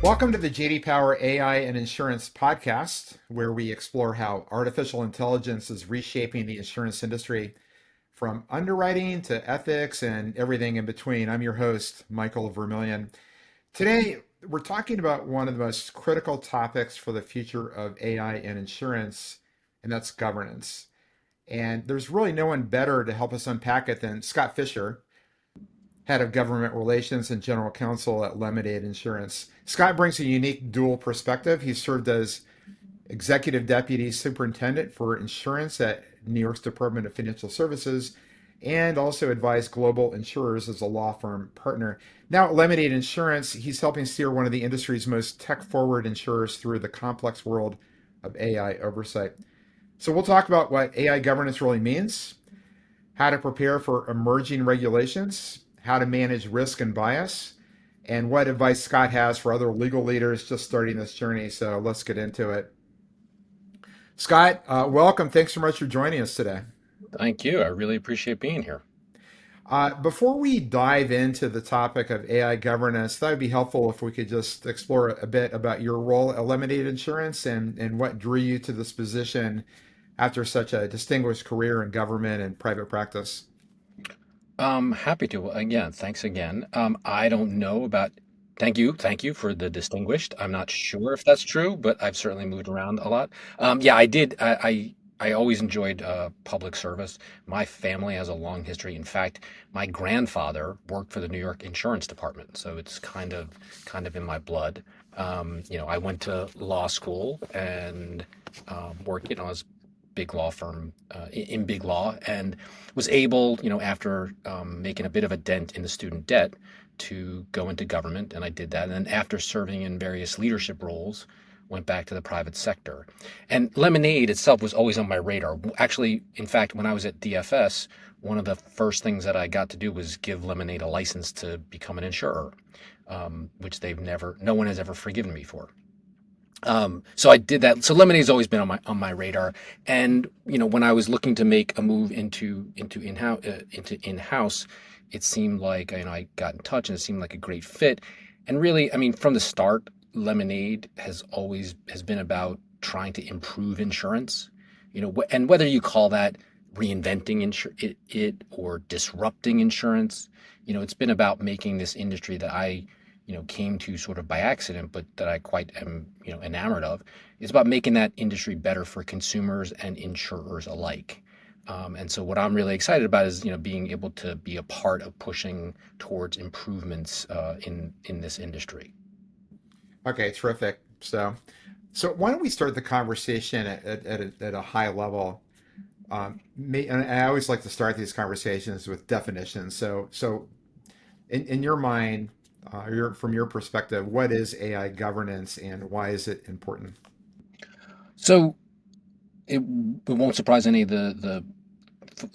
Welcome to the JD Power AI and Insurance podcast, where we explore how artificial intelligence is reshaping the insurance industry from underwriting to ethics and everything in between. I'm your host, Michael Vermillion. Today, we're talking about one of the most critical topics for the future of AI and insurance, and that's governance. And there's really no one better to help us unpack it than Scott Fischer, head of government relations and general counsel at Lemonade Insurance. Scott brings a unique dual perspective. He served as executive deputy superintendent for insurance at New York's Department of Financial Services and also advised global insurers as a law firm partner. Now at Lemonade Insurance, he's helping steer one of the industry's most tech-forward insurers through the complex world of AI oversight. So we'll talk about what AI governance really means, how to prepare for emerging regulations, how to manage risk and bias, and what advice Scott has for other legal leaders just starting this journey. So let's get into it. Scott, welcome. Thanks so much for joining us today. Thank you. I really appreciate being here. Before we dive into the topic of AI governance, that would be helpful if we could just explore a bit about your role at Lemonade Insurance and what drew you to this position after such a distinguished career in government and private practice. Happy to. Again, thanks again. I don't know about, thank you for the distinguished. I'm not sure if that's true, but I've certainly moved around a lot. Yeah, I did. I always enjoyed public service. My family has a long history. In fact, my grandfather worked for the New York Insurance Department, so it's kind of in my blood. I went to law school and worked, as big law firm in big law, and was able, after making a bit of a dent in the student debt, to go into government, and I did that. And then after serving in various leadership roles, went back to the private sector. And Lemonade itself was always on my radar. Actually, in fact, when I was at DFS, one of the first things that I got to do was give Lemonade a license to become an insurer, which no one has ever forgiven me for. So I did that. So Lemonade's always been on my radar. And when I was looking to make a move into in-house, it seemed like I got in touch and it seemed like a great fit. And really, I mean, from the start, Lemonade has been about trying to improve insurance. And whether you call that reinventing it or disrupting insurance, it's been about making this industry that I came to sort of by accident, but that I quite am, enamored of. It's about making that industry better for consumers and insurers alike. And so what I'm really excited about is, being able to be a part of pushing towards improvements in this industry. Okay, terrific. So why don't we start the conversation at a high level? And I always like to start these conversations with definitions. So in your mind, from your perspective, what is AI governance and why is it important? So it won't surprise any of the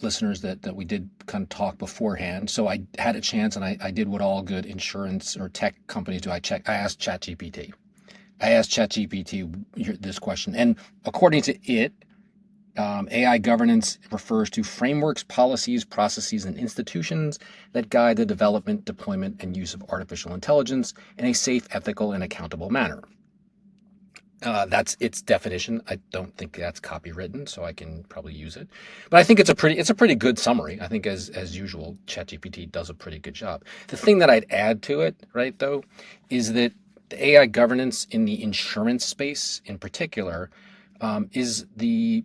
listeners that we did kind of talk beforehand. So I had a chance, and I did what all good insurance or tech companies do. I asked ChatGPT. I asked ChatGPT this question, and according to it, AI governance refers to frameworks, policies, processes, and institutions that guide the development, deployment, and use of artificial intelligence in a safe, ethical, and accountable manner. That's its definition. I don't think that's copywritten, so I can probably use it. But I think it's a pretty good summary. I think as usual, ChatGPT does a pretty good job. The thing that I'd add to it, right, though, is that the AI governance in the insurance space, in particular, is the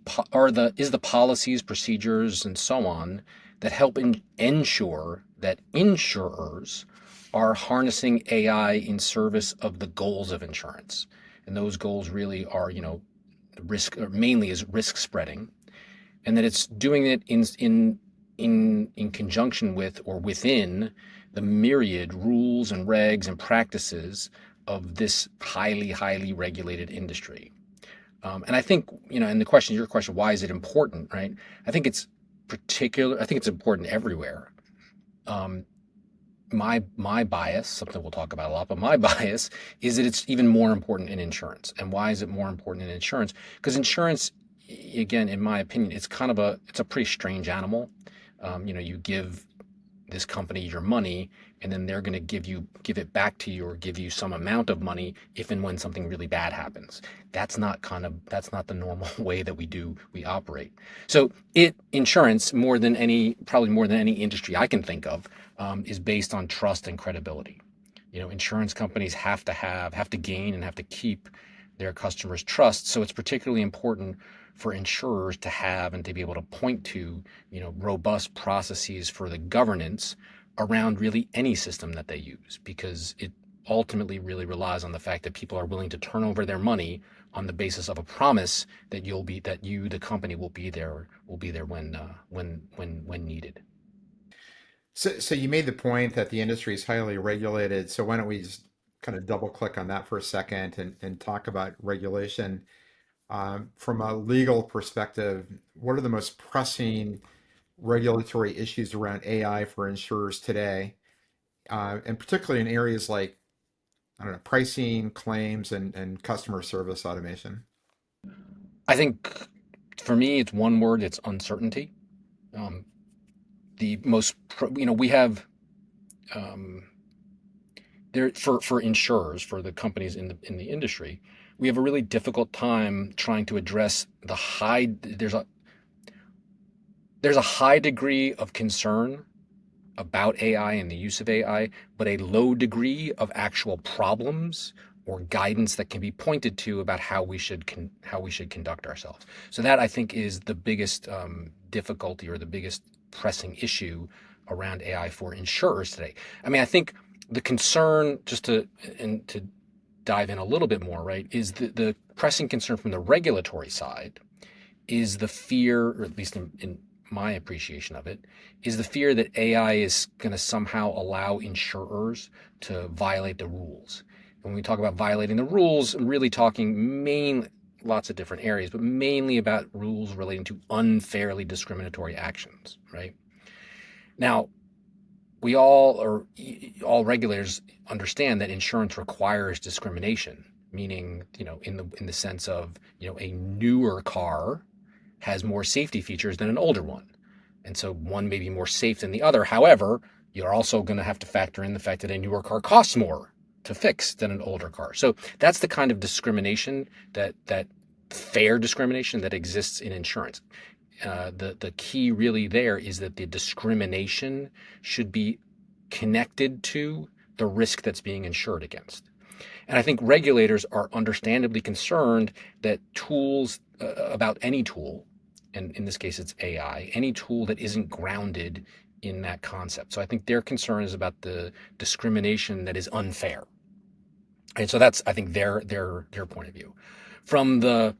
policies, procedures, and so on that help ensure that insurers are harnessing AI in service of the goals of insurance. And those goals really are, risk, or mainly is risk spreading, and that it's doing it in conjunction with or within the myriad rules and regs and practices of this highly regulated industry. And I think, and your question, why is it important, right? I think it's important everywhere. Um, my bias, something we'll talk about a lot, but my bias is that it's even more important in insurance. And why is it more important in insurance? Because insurance, again, in my opinion, it's a pretty strange animal. You give this company your money, and then they're going to give it back to you or give you some amount of money if and when something really bad happens. That's not the normal way that we operate. So insurance, more than any, probably more than any industry I can think of, is based on trust and credibility. Insurance companies have to gain and have to keep their customers' trust. So it's particularly important for insurers to have and to be able to point to, robust processes for the governance around really any system that they use, because it ultimately really relies on the fact that people are willing to turn over their money on the basis of a promise that the company, will be there when needed. So you made the point that the industry is highly regulated. So why don't we just kind of double click on that for a second and talk about regulation? From a legal perspective, what are the most pressing regulatory issues around AI for insurers today? And particularly in areas like, I don't know, pricing, claims, and customer service automation. I think for me, it's one word: it's uncertainty. Um, the most, we have um, there for insurers, for the companies in the industry, we have a really difficult time trying to address the high. There's a high degree of concern about AI and the use of AI, but a low degree of actual problems or guidance that can be pointed to about how we should conduct ourselves. So that, I think, is the biggest difficulty or the biggest pressing issue around AI for insurers today. I mean, I think the concern, just to dive in a little bit more, right, is the pressing concern from the regulatory side is the fear, or at least in my appreciation of it, is the fear that AI is going to somehow allow insurers to violate the rules. When we talk about violating the rules, I'm really talking lots of different areas, but mainly about rules relating to unfairly discriminatory actions, right? Now, all regulators understand that insurance requires discrimination, meaning, in the sense of, a newer car has more safety features than an older one. And so one may be more safe than the other. However, you're also going to have to factor in the fact that a newer car costs more to fix than an older car. So that's the kind of discrimination, that fair discrimination, that exists in insurance. The key really there is that the discrimination should be connected to the risk that's being insured against. And I think regulators are understandably concerned that tools, about any tool, and in this case it's AI, any tool that isn't grounded in that concept. So I think their concern is about the discrimination that is unfair. And so that's, I think, their point of view. From the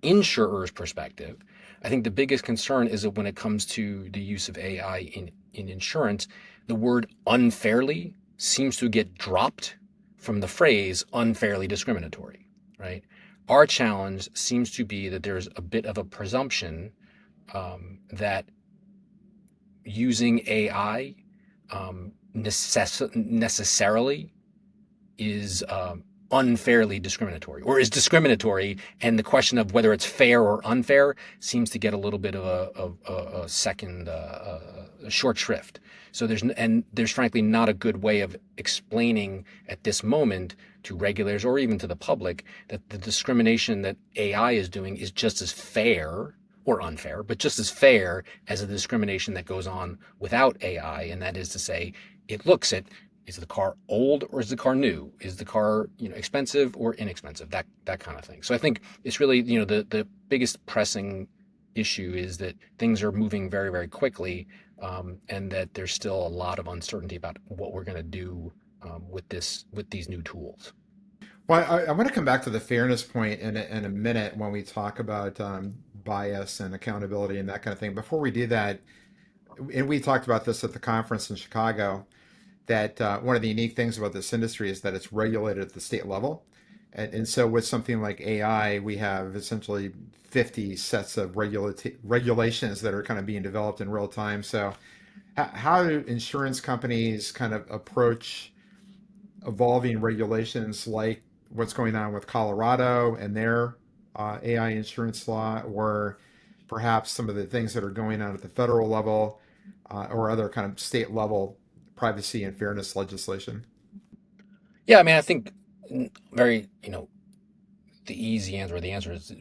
insurer's perspective, I think the biggest concern is that when it comes to the use of AI in insurance, the word unfairly seems to get dropped from the phrase unfairly discriminatory, right? Our challenge seems to be that there's a bit of a presumption that using AI necessarily is unfairly discriminatory, or is discriminatory, and the question of whether it's fair or unfair seems to get a little bit of a second a short shrift. So there's frankly not a good way of explaining at this moment to regulators or even to the public that the discrimination that AI is doing is just as fair, or unfair, but just as fair as the discrimination that goes on without AI. And that is to say, it looks at, is the car old or is the car new? Is the car, expensive or inexpensive? That kind of thing. So I think it's really, the biggest pressing issue is that things are moving very, very quickly, and that there's still a lot of uncertainty about what we're going to do with these new tools. Well, I want to come back to the fairness point in a minute when we talk about bias and accountability and that kind of thing. Before we do that, and we talked about this at the conference in Chicago, that one of the unique things about this industry is that it's regulated at the state level. And so with something like AI, we have essentially 50 sets of regulations that are kind of being developed in real time. So how do insurance companies kind of approach evolving regulations like what's going on with Colorado and their AI insurance law, or perhaps some of the things that are going on at the federal level? or other kind of state level privacy and fairness legislation? Yeah, I mean, I think very, the easy answer, or the answer is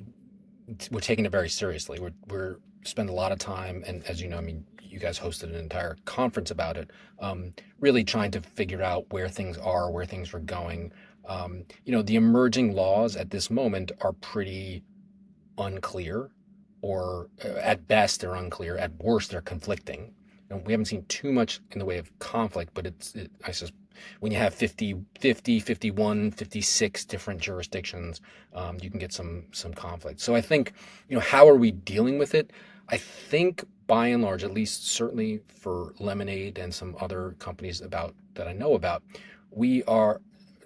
we're taking it very seriously. We're spend a lot of time, and as you know, I mean, you guys hosted an entire conference about it, really trying to figure out where things are, where things are going. The emerging laws at this moment are pretty unclear, or at best they're unclear. At worst, they're conflicting. And we haven't seen too much in the way of conflict, but I suppose when you have 50, 50, 51, 56 different jurisdictions, you can get some conflict. So I think, how are we dealing with it? I think by and large, at least certainly for Lemonade and some other companies about that I know about, we are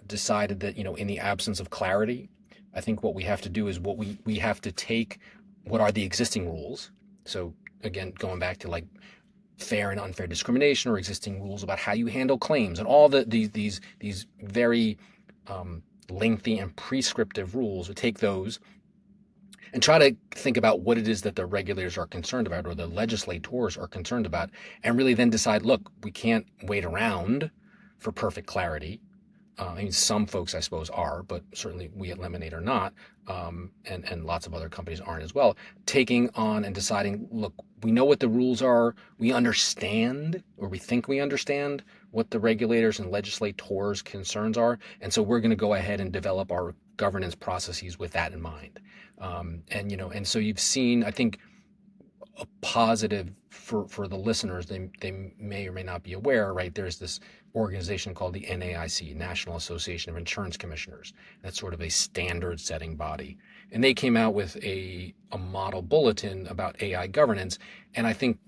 decided that, in the absence of clarity, I think what we have to do is we have to take what are the existing rules. So again, going back to like fair and unfair discrimination, or existing rules about how you handle claims, and all these very lengthy and prescriptive rules. We take those and try to think about what it is that the regulators are concerned about, or the legislators are concerned about, and really then decide, look, we can't wait around for perfect clarity. I mean, some folks, I suppose, are, but certainly we at Lemonade are not, and lots of other companies aren't as well. Taking on and deciding, look, we know what the rules are. We understand, or we think we understand, what the regulators and legislators' concerns are, and so we're going to go ahead and develop our governance processes with that in mind. And so you've seen, I think, a positive for the listeners. They may or may not be aware, right? There's this organization called the NAIC, National Association of Insurance Commissioners. That's sort of a standard setting body. And they came out with a model bulletin about AI governance. And I think,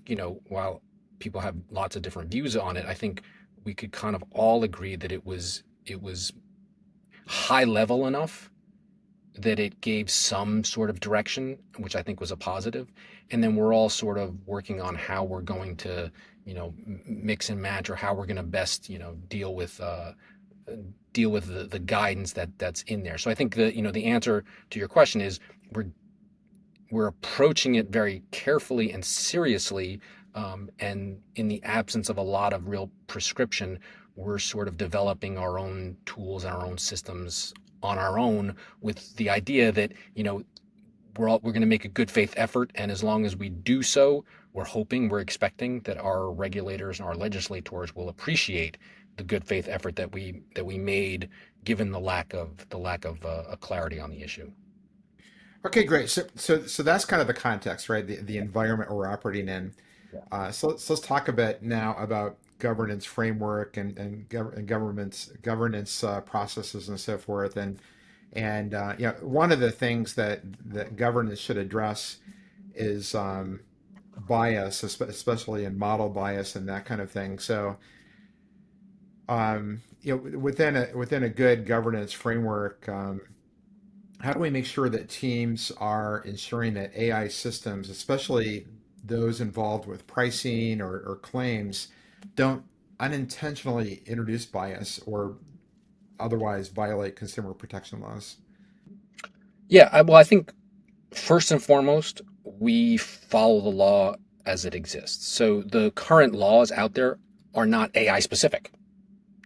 while people have lots of different views on it, I think we could kind of all agree that it was high level enough that it gave some sort of direction, which I think was a positive. And then we're all sort of working on how we're going to, mix and match, or how we're going to best, deal with the guidance that's in there. So I think the answer to your question is we're approaching it very carefully and seriously, and in the absence of a lot of real prescription, we're sort of developing our own tools and our own systems on our own, with the idea that we're going to make a good faith effort, and as long as we do so, we're expecting that our regulators and our legislators will appreciate the good faith effort that we made, given the lack of a clarity on the issue. Okay, great. So that's kind of the context, right? The environment we're operating in. Yeah. So let's talk a bit now about governance framework and governance processes and so forth. And one of the things that governance should address is bias, especially in model bias and that kind of thing. So within a good governance framework, how do we make sure that teams are ensuring that AI systems, especially those involved with pricing or claims, don't unintentionally introduce bias or otherwise violate consumer protection laws? Yeah, well, I think first and foremost, we follow the law as it exists. So the current laws out there are not AI specific,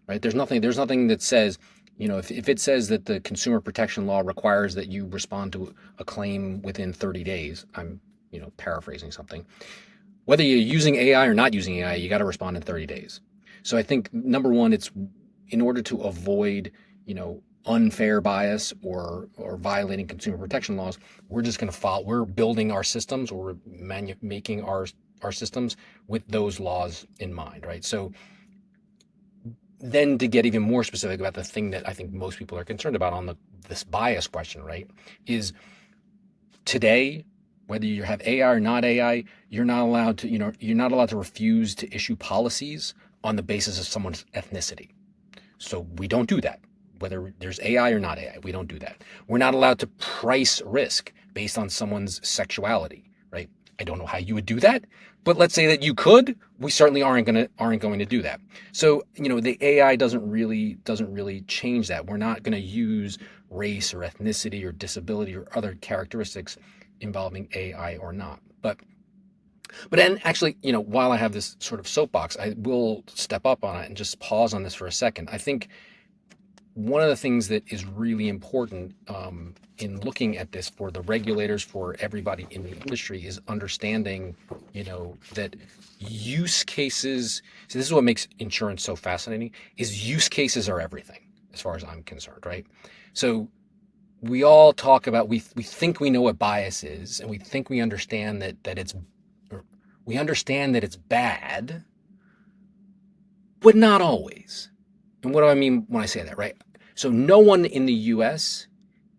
right? There's nothing that says, if it says that the consumer protection law requires that you respond to a claim within 30 days, I'm, paraphrasing something. Whether you're using AI or not using AI, you got to respond in 30 days. So I think number one, it's in order to avoid, unfair bias or violating consumer protection laws, we're just going to follow. We're building our systems, or making our systems with those laws in mind, right? So then, to get even more specific about the thing that I think most people are concerned about on this bias question, right, is today, whether you have AI or not AI, you're not allowed to refuse to issue policies on the basis of someone's ethnicity. So we don't do that. Whether there's AI or not AI, we don't do that. We're not allowed to price risk based on someone's sexuality, right? I don't know how you would do that, but let's say that you could. We certainly aren't going to do that. So the AI doesn't really change that. We're not going to use race or ethnicity or disability or other characteristics involving AI or not. But But then actually, while I have this sort of soapbox, I will step up on it and just pause on this for a second. I think one of the things that is really important in looking at this for the regulators, for everybody in the industry, is understanding, that use cases. So this is what makes insurance so fascinating: is use cases are everything, as far as I'm concerned, right? So we all talk about we think we know what bias is, and we think we understand that it's we understand that it's bad, but not always. And what do I mean when I say that, right? So no one in the US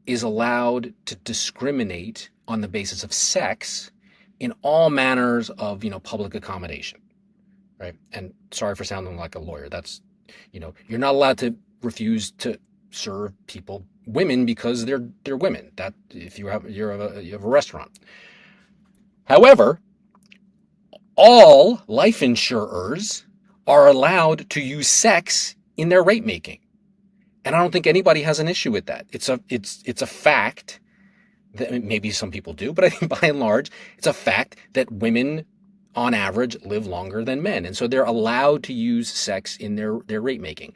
is allowed to discriminate on the basis of sex in all manners of, public accommodation, right? And sorry for sounding like a lawyer. That's, you're not allowed to refuse to serve women because they're women. That if you have you have a restaurant. However, all life insurers are allowed to use sex in their rate making. And I don't think anybody has an issue with that. It's a fact that maybe some people do, but I think by and large, it's a fact that women on average live longer than men. And so they're allowed to use sex in their rate making.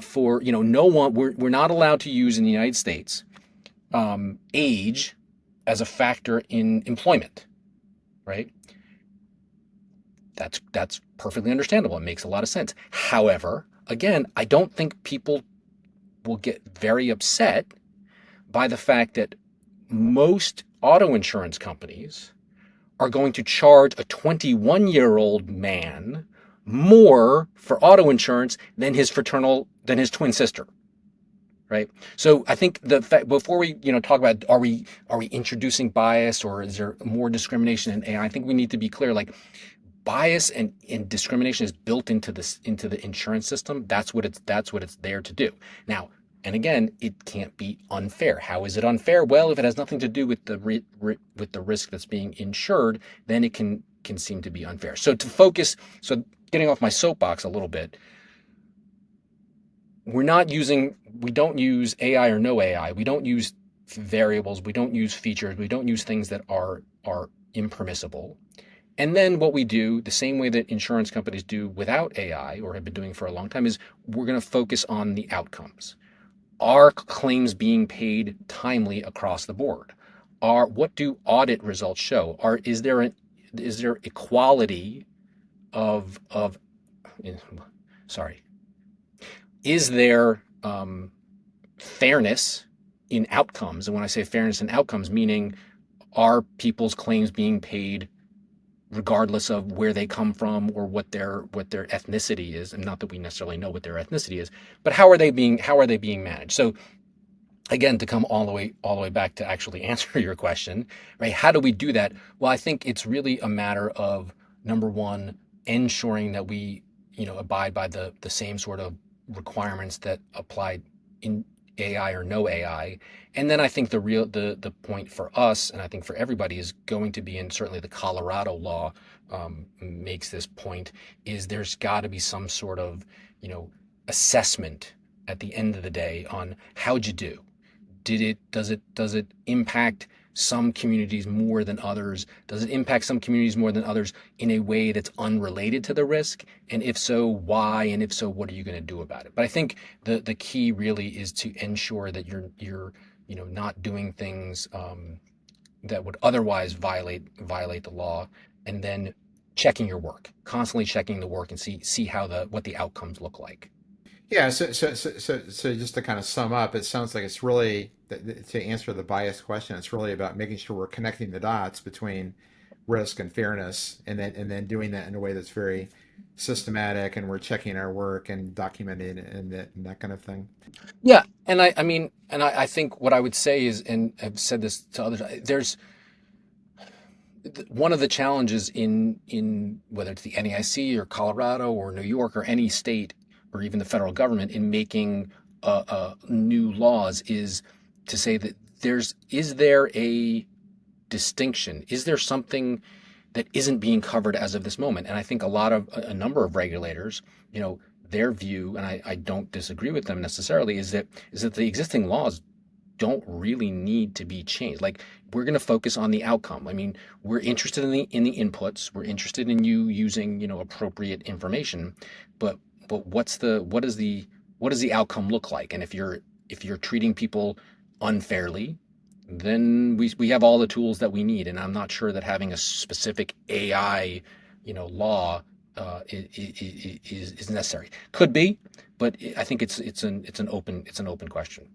For, no one, we're not allowed to use in the United States age as a factor in employment, right? That's perfectly understandable. It makes a lot of sense. However, again, I don't think people will get very upset by the fact that most auto insurance companies are going to charge a 21-year-old man more for auto insurance than his twin sister, right? So I think the fact, before we talk about are we introducing bias, or is there more discrimination in AI, I think we need to be clear, like, bias and discrimination is built into the insurance system. That's what it's there to do. Now, and again, it can't be unfair. How is it unfair? Well, if it has nothing to do with the with the risk that's being insured, then it can seem to be unfair. So getting off my soapbox a little bit, we don't use AI or no AI. We don't use variables. We don't use features. We don't use things that are impermissible. And then what we do, the same way that insurance companies do without AI, or have been doing for a long time, is we're going to focus on the outcomes. Are claims being paid timely across the board? What do audit results show? Is there equality of sorry? Is there fairness in outcomes? And when I say fairness in outcomes, meaning, are people's claims being paid regardless of where they come from or what their ethnicity is? And not that we necessarily know what their ethnicity is, but how are they being managed? So again, to come all the way back to actually answer your question, right? How do we do that? Well, I think it's really a matter of, number one, ensuring that we abide by the same sort of requirements that apply in AI or no AI. And then I think the point for us, and I think for everybody, is going to be, and certainly the Colorado law makes this point, is there's got to be some sort of assessment at the end of the day on how'd you do. Does it impact some communities more than others? Does it impact some communities more than others in a way that's unrelated to the risk? And if so, why? And if so, what are you going to do about it? But I think the key really is to ensure that you're not doing things that would otherwise violate the law, and then checking your work, constantly checking the work, and see what the outcomes look like. Yeah, so just to kind of sum up, it sounds like it's really, to answer the bias question, it's really about making sure we're connecting the dots between risk and fairness, and then doing that in a way that's very systematic, and we're checking our work and documenting it, and that kind of thing. Yeah, and I mean, and I think what I would say is, and I've said this to others, there's one of the challenges in whether it's the NAIC or Colorado or New York or any state or even the federal government in making new laws, is to say that is there a distinction? Is there something that isn't being covered as of this moment? And I think a number of regulators, their view, and I don't disagree with them necessarily, is that the existing laws don't really need to be changed. Like, we're going to focus on the outcome. I mean, we're interested in the inputs. We're interested in you using, appropriate information, but what does the outcome look like? And if you're treating people unfairly, then we have all the tools that we need. And I'm not sure that having a specific AI, law is necessary. Could be, but I think it's an open question.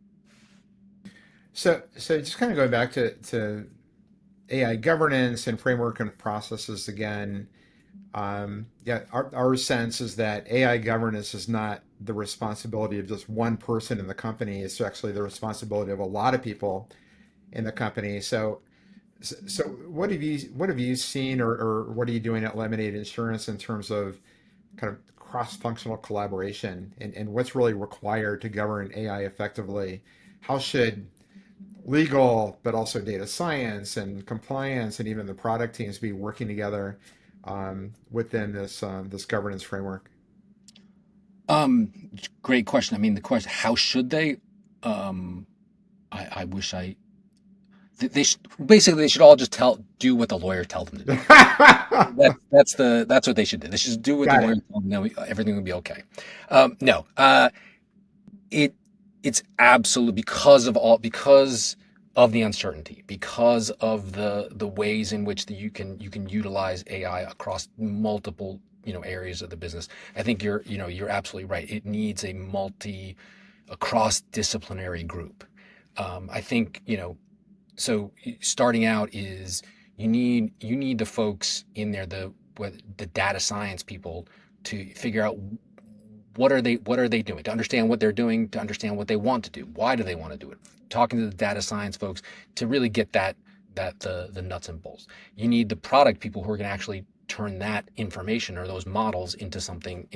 So just kind of going back to AI governance and framework and processes again. Yeah, our sense is that AI governance is not the responsibility of just one person in the company. It's actually the responsibility of a lot of people in the company. So what have you seen, or what are you doing at Lemonade Insurance in terms of kind of cross-functional collaboration, and what's really required to govern AI effectively? How should legal, but also data science and compliance, and even the product teams be working together within this governance framework? Um, Great question. I mean, the question, how should they? Um, I wish they should, basically they should all just do what the lawyer tells them to do. That's what they should do. They should do what the Got lawyer it. tells them. Then everything will be okay. No, it it's absolute because of the uncertainty, because of the ways in which you can utilize AI across multiple areas of the business. I think you're absolutely right. It needs a cross disciplinary group. I think so. Starting out is you need the folks in there, the data science people, to figure out what are they doing, to understand what they're doing, to understand what they want to do, why do they want to do it, talking to the data science folks to really get the nuts and bolts. You need the product people who are going to actually turn that information or those models into something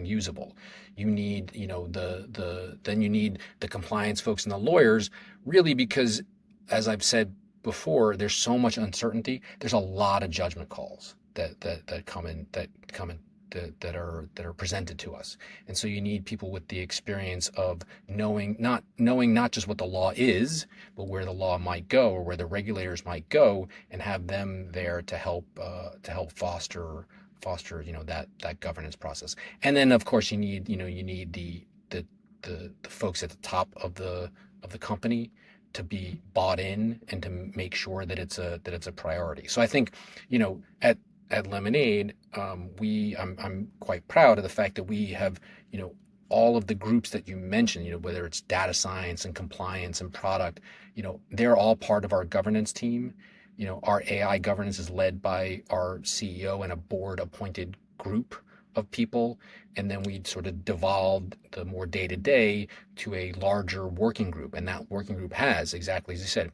usable. You need then you need the compliance folks and the lawyers, really, because, as I've said before, there's so much uncertainty. There's a lot of judgment calls that are presented to us. And so you need people with the experience of knowing not just what the law is, but where the law might go or where the regulators might go, and have them there to help foster that governance process. And then, of course, you need the folks at the top of the company to be bought in and to make sure that it's a priority. So I think, at Lemonade, I'm quite proud of the fact that we have, all of the groups that you mentioned, whether it's data science and compliance and product, they're all part of our governance team. Our AI governance is led by our CEO and a board appointed group of people. And then we sort of devolved the more day to day to a larger working group. And that working group has, exactly as you said,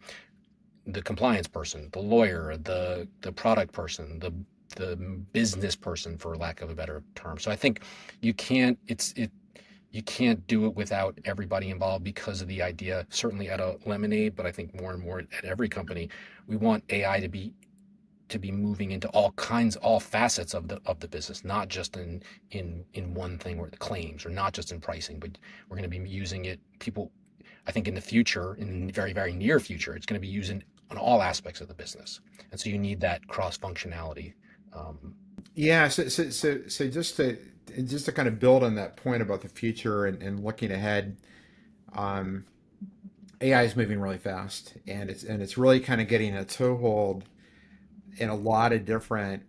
the compliance person, the lawyer, the product person, the business person, for lack of a better term. So I think you can't do it without everybody involved, because of the idea, certainly at a Lemonade, but I think more and more at every company, we want AI to be moving into all facets of the business, not just in one thing, or the claims, or not just in pricing, but we're going to be using it. People, I think, in the future, in the very, very near future, it's going to be used on all aspects of the business. And so you need that cross functionality. Um, Yeah, so just to kind of build on that point about the future and looking ahead, um, AI is moving really fast, and it's really kind of getting a toehold in a lot of different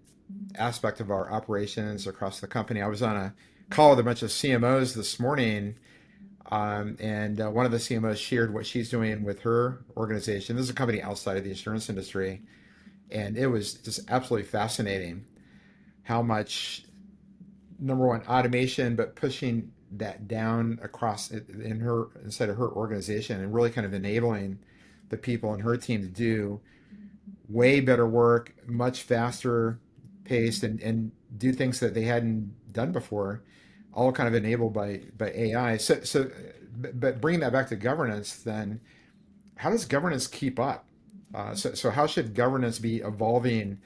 aspects of our operations across the company. I was on a call with a bunch of CMOs this morning, and one of the CMOs shared what she's doing with her organization. This is a company outside of the insurance industry, and it was just absolutely fascinating how much, number one, automation, but pushing that down across in her inside of her organization, and really kind of enabling the people in her team to do way better work, much faster paced, and do things that they hadn't done before, all kind of enabled by AI. But bringing that back to governance, then how does governance keep up? So how should governance be evolving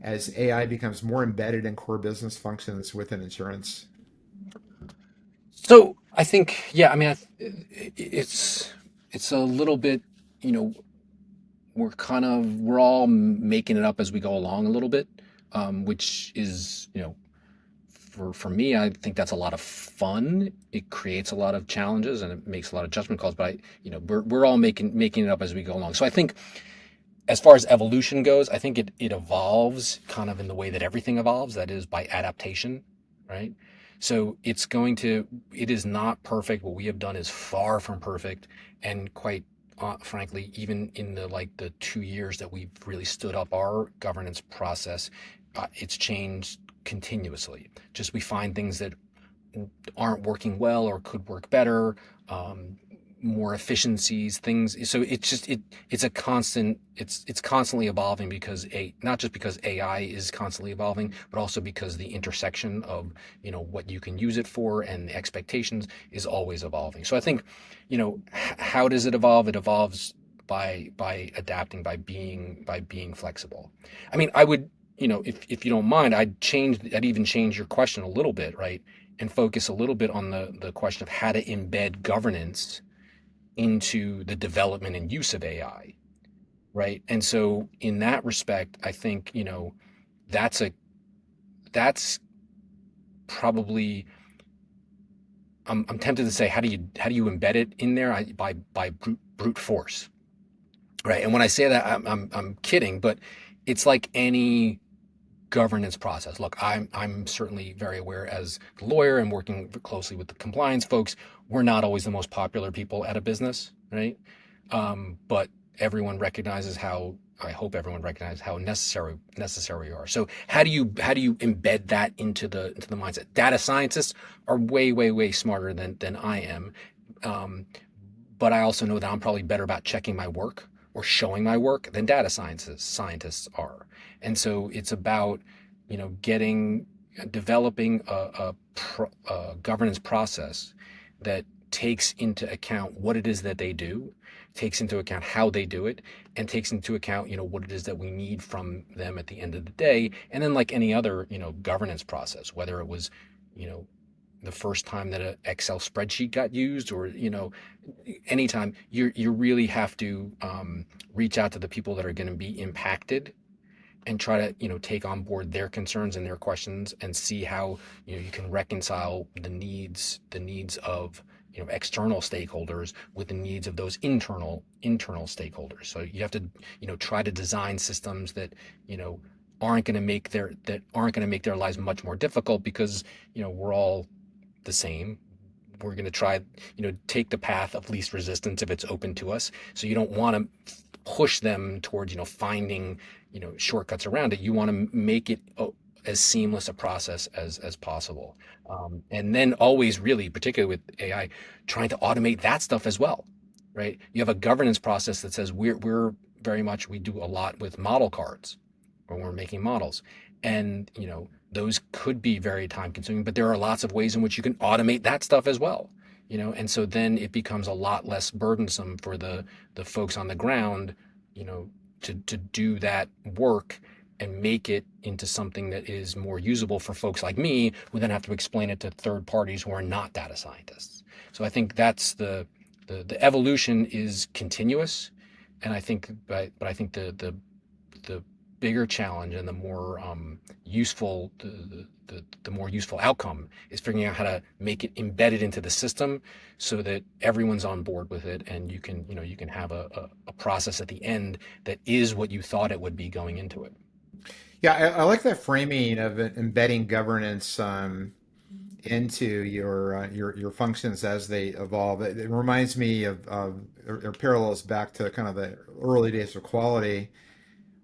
as AI becomes more embedded in core business functions within insurance? so I think, yeah, I mean, it's a little bit. you know, we're all making it up as we go along a little bit, which is, for me, I think that's a lot of fun. It creates a lot of challenges and it makes a lot of judgment calls. But we're all making it up as we go along. So I think as far as evolution goes, I think it evolves kind of in the way that everything evolves, that is by adaptation, right? So it is not perfect. What we have done is far from perfect. And quite frankly, even in the 2 years that we've really stood up our governance process, it's changed continuously. Just we find things that aren't working well or could work better, um, more efficiencies, things. So it's a constant. It's constantly evolving because not just because AI is constantly evolving, but also because the intersection of what you can use it for and the expectations is always evolving. So I think, how does it evolve? It evolves by adapting, by being flexible. I mean, I would, if you don't mind, I'd even change your question a little bit, right? And focus a little bit on the question of how to embed governance into the development and use of AI, right? And so in that respect, I think, that's a that's probably I'm tempted to say how do you embed it in there? By brute force, right? And when I say that, I'm kidding, but it's like any governance process. Look, I'm certainly very aware as a lawyer and working closely with the compliance folks. We're not always the most popular people at a business, right? But everyone recognizes how. I hope everyone recognizes how necessary we are. So how do you embed that into the mindset? Data scientists are way smarter than I am, um, but I also know that I'm probably better about checking my work or showing my work than data scientists are. And so it's about, getting developing a governance process that takes into account what it is that they do, takes into account how they do it, and takes into account, what it is that we need from them at the end of the day. And then like any other, governance process, whether it was, you know, the first time that an Excel spreadsheet got used, or anytime you really have to reach out to the people that are going to be impacted and try to take on board their concerns and their questions and see how you can reconcile the needs of external stakeholders with the needs of those internal stakeholders. So you have to try to design systems that you know aren't going to make their lives much more difficult, because we're all the same. We're going to try, take the path of least resistance if it's open to us. So you don't want to push them towards, finding, shortcuts around it. You want to make it as seamless a process as possible. And then always really, particularly with AI, trying to automate that stuff as well, right? You have a governance process that says we're very much, we do a lot with model cards when we're making models. And, those could be very time consuming, but there are lots of ways in which you can automate that stuff as well. And so then it becomes a lot less burdensome for the folks on the ground, to do that work and make it into something that is more usable for folks like me, who then have to explain it to third parties who are not data scientists. So I think that's the evolution is continuous. And I think, but I think the bigger challenge and the more useful the more useful outcome is figuring out how to make it embedded into the system so that everyone's on board with it, and you can have a process at the end that is what you thought it would be going into it. Yeah, I like that framing of embedding governance into your functions as they evolve. It reminds me of or parallels back to kind of the early days of quality,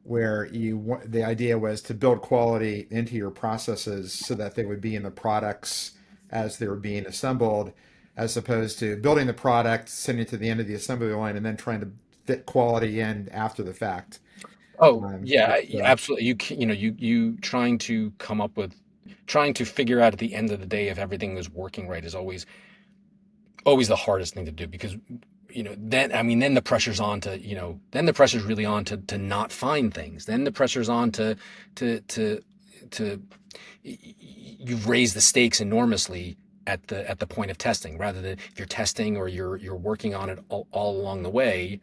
where the idea was to build quality into your processes so that they would be in the products as they were being assembled, as opposed to building the product, sending it to the end of the assembly line, and then trying to fit quality in after the fact. Oh Um, yeah, it's, absolutely. You trying to figure out at the end of the day if everything is working right is always the hardest thing to do, because then, I mean, then the pressure's on to then the pressure's really on to not find things. Then the pressure's on to to you've raised the stakes enormously at the point of testing, rather than if you're testing or you're working on it all along the way.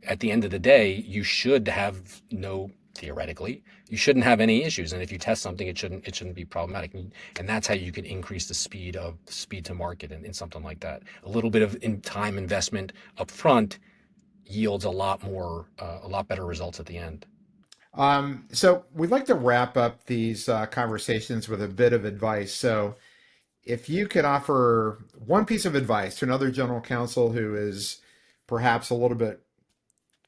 at the end of the day, you should have no theoretically, you shouldn't have any issues. And if you test something, it shouldn't be problematic. And that's how you can increase the speed to market in something like that. A little bit of time investment up front yields a lot better results at the end. So we'd like to wrap up these conversations with a bit of advice. So if you could offer one piece of advice to another general counsel who is perhaps a little bit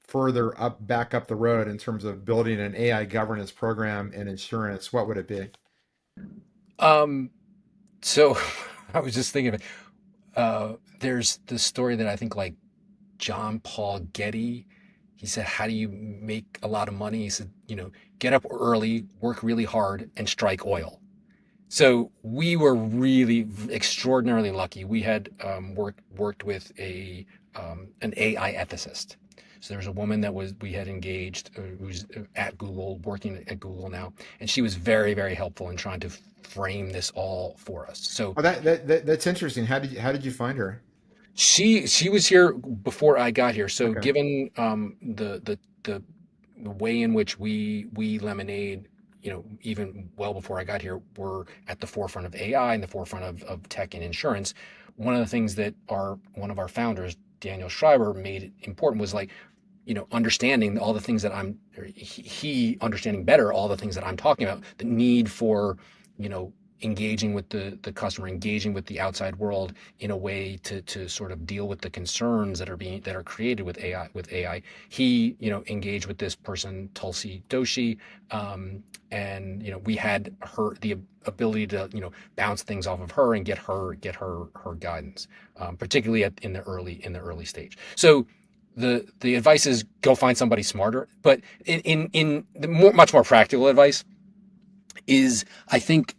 further up, back up the road in terms of building an AI governance program in insurance, what would it be? Um, so I was just thinking of it. There's this story that I think like John Paul Getty. He said, "How do you make a lot of money?" He said, get up early, work really hard, and strike oil. So we were really extraordinarily lucky. We had worked with an AI ethicist. So there was a woman that we had engaged who's at Google, working at Google now, and she was very, very helpful in trying to frame this all for us. So Oh, that's interesting. How did you find her? she was here before I got here. So Okay. given the way in which we Lemonade, even well before I got here, were at the forefront of AI and the forefront of tech and insurance. One of the things that one of our founders, Daniel Schreiber, made it important was like, understanding all the things that he understanding better all the things that I'm talking about, the need for, you know, engaging with the customer, engaging with the outside world in a way to sort of deal with the concerns that are created with AI. He, engaged with this person, Tulsi Doshi, and we had the ability to bounce things off of her and get her guidance, particularly in the early stage. So the advice is go find somebody smarter. But in the much more practical advice is, I think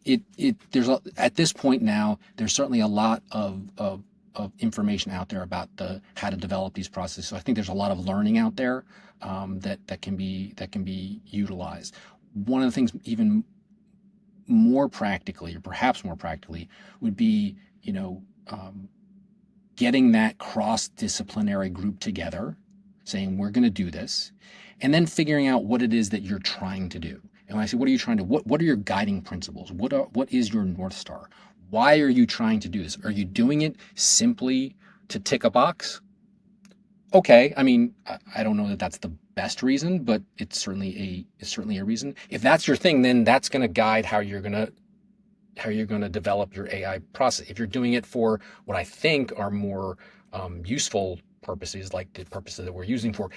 at this point now there's certainly a lot of information out there about how to develop these processes. So I think there's a lot of learning out there, that can be utilized. One of the things even more practically, or perhaps more practically, would be getting that cross-disciplinary group together, saying we're going to do this, and then figuring out what it is that you're trying to do. And when I say what are you trying to, what are your guiding principles? What is your North Star? Why are you trying to do this? Are you doing it simply to tick a box? Okay, I mean, I don't know that that's the best reason, but it's certainly a reason. If that's your thing, then that's going to guide how you're going to develop your AI process. If you're doing it for what I think are more useful purposes, like the purposes that we're using for,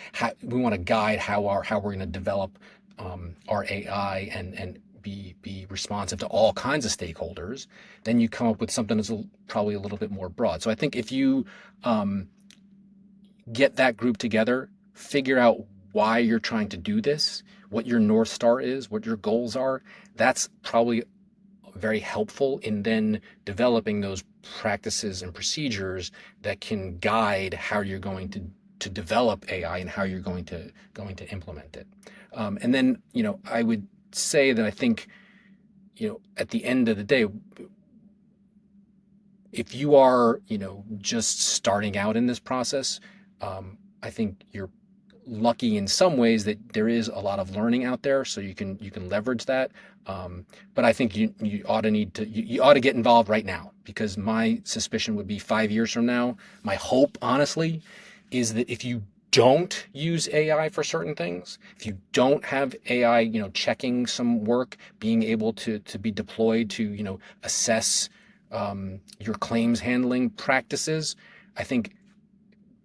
we want to guide how we're going to develop our AI and be responsive to all kinds of stakeholders. Then you come up with something that's probably a little bit more broad. So I think if you get that group together, figure out why you're trying to do this, what your North Star is, what your goals are, that's probably very helpful in then developing those practices and procedures that can guide how you're going to develop AI and how you're going to implement it. And then, I would say that I think, at the end of the day, if you are, just starting out in this process, I think you're lucky in some ways that there is a lot of learning out there, so you can leverage that. But I think you ought to you ought to get involved right now, because my suspicion would be 5 years from now. My hope, honestly, is that if you don't use AI for certain things, if you don't have AI, checking some work, being able to be deployed to, assess your claims handling practices, I think,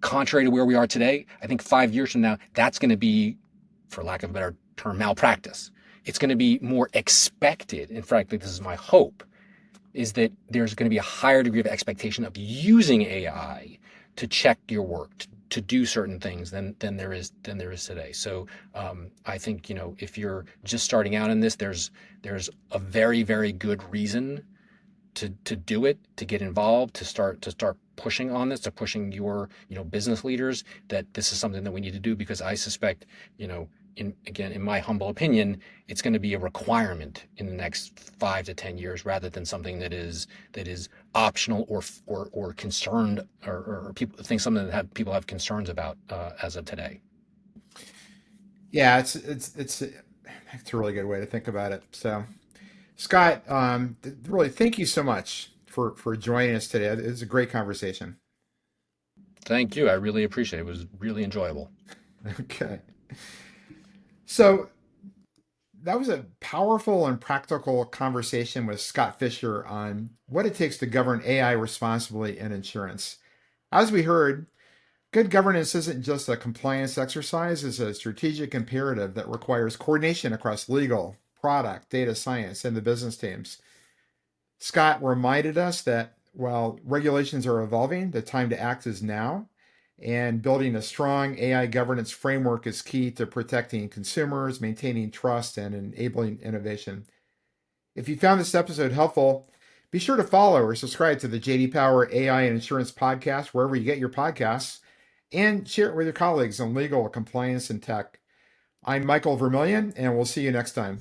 contrary to where we are today, I think 5 years from now, that's going to be, for lack of a better term, malpractice. It's going to be more expected. In fact, this is my hope, is that there's going to be a higher degree of expectation of using AI to check your work, to do certain things than there is today. So I think, if you're just starting out in this, there's a very, very good reason to do it, to get involved, to start pushing on this, to pushing your business leaders that this is something that we need to do, because I suspect, in my humble opinion, it's going to be a requirement in the next 5 to 10 years, rather than something that is optional or concerned, or people think something that people have concerns about as of today. Yeah, it's a really good way to think about it. So, Scott, really, thank you so much for joining us today. It was a great conversation. Thank you. I really appreciate it. It was really enjoyable. Okay. So that was a powerful and practical conversation with Scott Fischer on what it takes to govern AI responsibly in insurance. As we heard, good governance isn't just a compliance exercise, it's a strategic imperative that requires coordination across legal, product, data science, and the business teams. Scott reminded us that while regulations are evolving, the time to act is now. And building a strong AI governance framework is key to protecting consumers, maintaining trust, and enabling innovation. If you found this episode helpful, be sure to follow or subscribe to the JD Power AI and Insurance podcast wherever you get your podcasts, and share it with your colleagues on legal, compliance, and tech. I'm Michael Vermillion, and we'll see you next time.